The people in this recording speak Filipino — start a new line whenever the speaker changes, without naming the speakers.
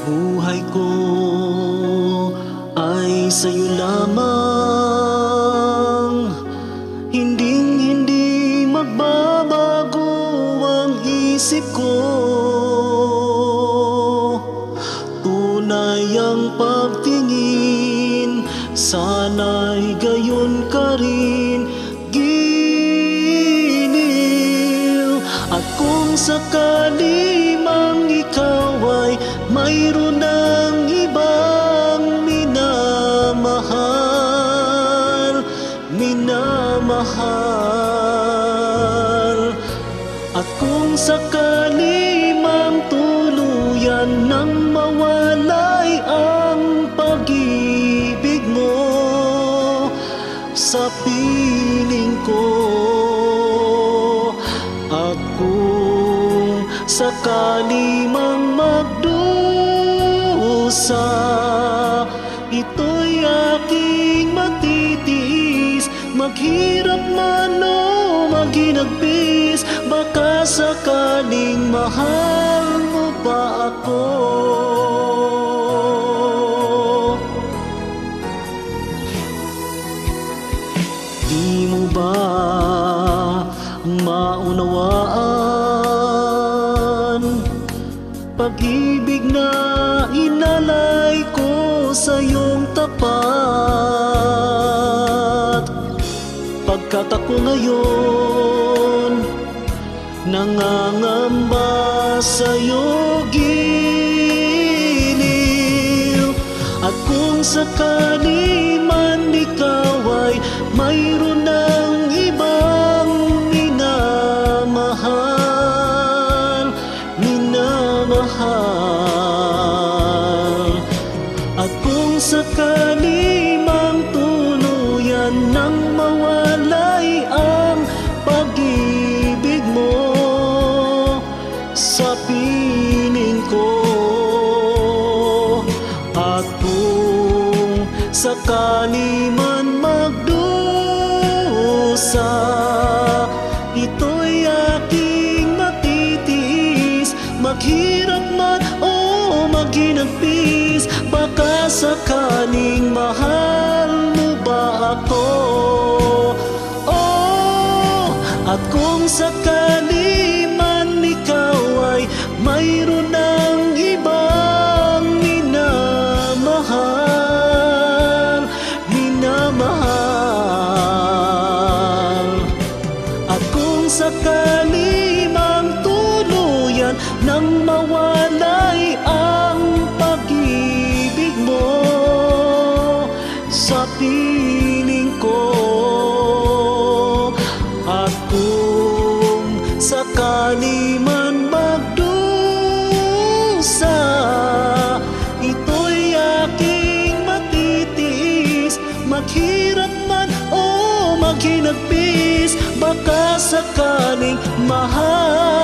buhay ko ay sa'yo lamang. Hinding-hindi magbabago ang isip ko. Tunay ang pagtingin, sana'y gayon ka rin, giliw. At kung sakali mang ikaw ay mayroon ng ibang minamahal, at kung sakali mang tuluyan nang mawalay ang pag-ibig mo sa piling ko, at kung sakali mang magdusa, ito'y aking matitiis, maghirap man o maghinagpis. Baka sakaling mahal mo pa ako. Di mo ba maunawaan pag-ibig na inalay ko sa iyong tapat? Pagkat ako ngayon nangangamba sa'yo, giliw. At kung sakali man ikaw ay mayroon ng ibang minamahal, at kung sakali mang tuluyan nang mawalay ang pag-ibig mo sa piling ko, at kung sakali man magdusa, ito'y aking matitiis, maghirap man o maghinagpis. Baka sakaling mahal mo ba ako? Oh, at kung sakali man ikaw ay mayroon ng ibang minamahal, at kung sakali mang tuluyan nang mawalay ang pag-ibig mo sa piling ko, at kung sakali man magdusa, ito'y aking matitiis, maghirap man o maghinagpis. Baka sakaling mahal